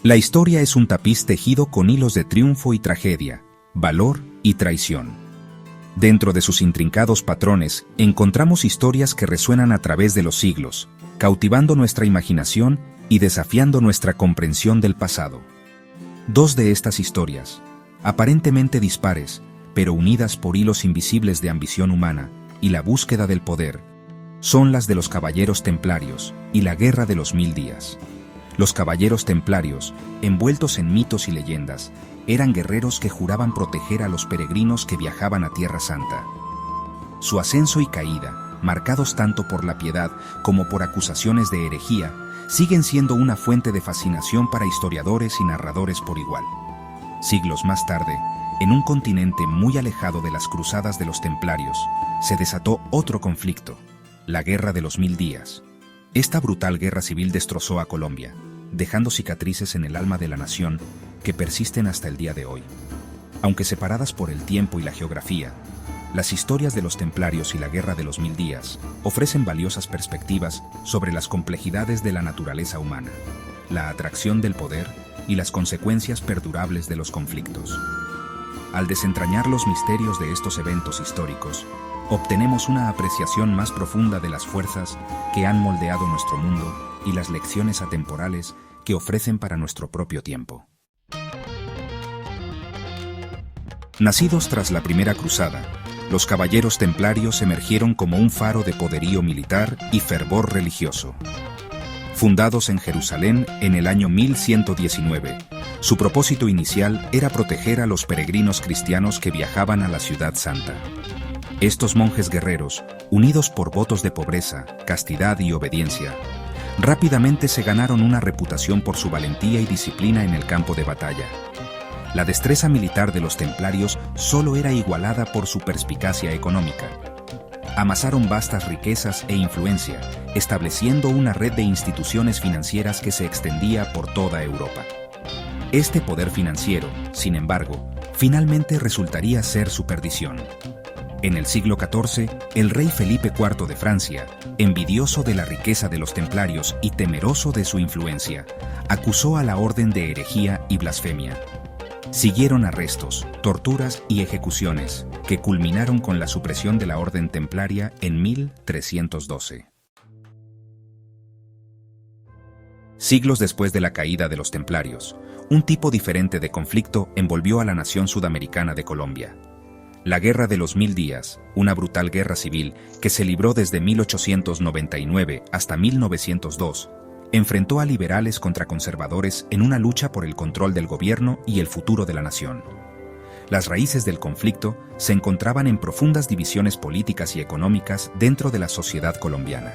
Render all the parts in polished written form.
La historia es un tapiz tejido con hilos de triunfo y tragedia, valor y traición. Dentro de sus intrincados patrones, encontramos historias que resuenan a través de los siglos, cautivando nuestra imaginación y desafiando nuestra comprensión del pasado. Dos de estas historias, aparentemente dispares, pero unidas por hilos invisibles de ambición humana y la búsqueda del poder, son las de los Caballeros Templarios y la Guerra de los 1000 días. Los Caballeros Templarios, envueltos en mitos y leyendas, eran guerreros que juraban proteger a los peregrinos que viajaban a Tierra Santa. Su ascenso y caída, marcados tanto por la piedad como por acusaciones de herejía, siguen siendo una fuente de fascinación para historiadores y narradores por igual. Siglos más tarde, en un continente muy alejado de las cruzadas de los templarios, se desató otro conflicto, la Guerra de los 1000 días. Esta brutal guerra civil destrozó a Colombia, dejando cicatrices en el alma de la nación que persisten hasta el día de hoy. Aunque separadas por el tiempo y la geografía, las historias de los templarios y la Guerra de los 1000 días ofrecen valiosas perspectivas sobre las complejidades de la naturaleza humana, la atracción del poder y las consecuencias perdurables de los conflictos. Al desentrañar los misterios de estos eventos históricos, obtenemos una apreciación más profunda de las fuerzas que han moldeado nuestro mundo y las lecciones atemporales que ofrecen para nuestro propio tiempo. Nacidos tras la Primera Cruzada, los Caballeros Templarios emergieron como un faro de poderío militar y fervor religioso. Fundados en Jerusalén en el año 1119, su propósito inicial era proteger a los peregrinos cristianos que viajaban a la Ciudad Santa. Estos monjes guerreros, unidos por votos de pobreza, castidad y obediencia, rápidamente se ganaron una reputación por su valentía y disciplina en el campo de batalla. La destreza militar de los templarios solo era igualada por su perspicacia económica. Amasaron vastas riquezas e influencia, estableciendo una red de instituciones financieras que se extendía por toda Europa. Este poder financiero, sin embargo, finalmente resultaría ser su perdición. En el siglo XIV, el rey Felipe IV de Francia, envidioso de la riqueza de los templarios y temeroso de su influencia, acusó a la orden de herejía y blasfemia. Siguieron arrestos, torturas y ejecuciones, que culminaron con la supresión de la orden templaria en 1312. Siglos después de la caída de los templarios, un tipo diferente de conflicto envolvió a la nación sudamericana de Colombia. La Guerra de los 1000 días, una brutal guerra civil que se libró desde 1899 hasta 1902, enfrentó a liberales contra conservadores en una lucha por el control del gobierno y el futuro de la nación. Las raíces del conflicto se encontraban en profundas divisiones políticas y económicas dentro de la sociedad colombiana.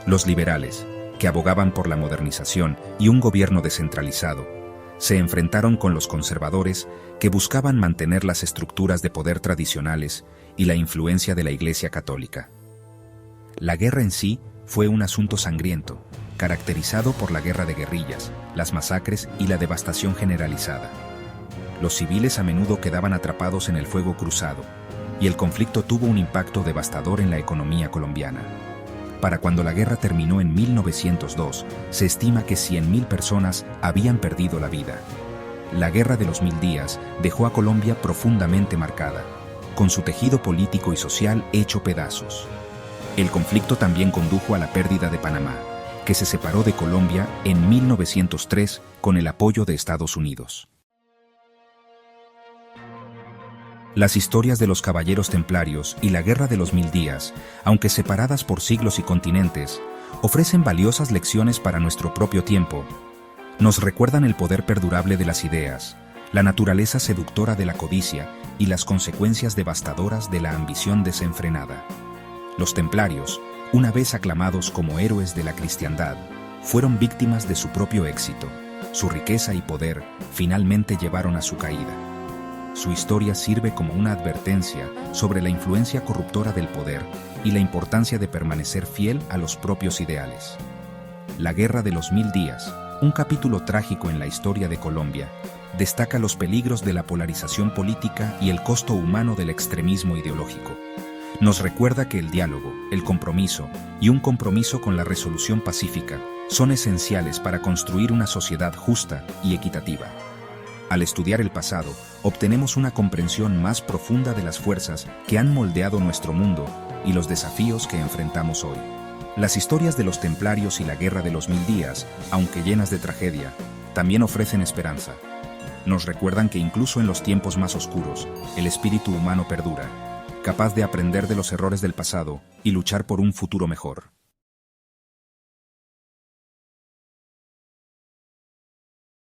Los liberales, que abogaban por la modernización y un gobierno descentralizado, se enfrentaron con los conservadores que buscaban mantener las estructuras de poder tradicionales y la influencia de la Iglesia Católica. La guerra en sí fue un asunto sangriento, caracterizado por la guerra de guerrillas, las masacres y la devastación generalizada. Los civiles a menudo quedaban atrapados en el fuego cruzado, y el conflicto tuvo un impacto devastador en la economía colombiana. Para cuando la guerra terminó en 1902, se estima que 100.000 personas habían perdido la vida. La Guerra de los 1000 días dejó a Colombia profundamente marcada, con su tejido político y social hecho pedazos. El conflicto también condujo a la pérdida de Panamá, que se separó de Colombia en 1903 con el apoyo de Estados Unidos. Las historias de los Caballeros Templarios y la Guerra de los 1000 días, aunque separadas por siglos y continentes, ofrecen valiosas lecciones para nuestro propio tiempo. Nos recuerdan el poder perdurable de las ideas, la naturaleza seductora de la codicia y las consecuencias devastadoras de la ambición desenfrenada. Los templarios, una vez aclamados como héroes de la cristiandad, fueron víctimas de su propio éxito. Su riqueza y poder finalmente llevaron a su caída. Su historia sirve como una advertencia sobre la influencia corruptora del poder y la importancia de permanecer fiel a los propios ideales. La Guerra de los 1000 días, un capítulo trágico en la historia de Colombia, destaca los peligros de la polarización política y el costo humano del extremismo ideológico. Nos recuerda que el diálogo, el compromiso y un compromiso con la resolución pacífica son esenciales para construir una sociedad justa y equitativa. Al estudiar el pasado, obtenemos una comprensión más profunda de las fuerzas que han moldeado nuestro mundo y los desafíos que enfrentamos hoy. Las historias de los templarios y la Guerra de los Mil Días, aunque llenas de tragedia, también ofrecen esperanza. Nos recuerdan que incluso en los tiempos más oscuros, el espíritu humano perdura, capaz de aprender de los errores del pasado y luchar por un futuro mejor.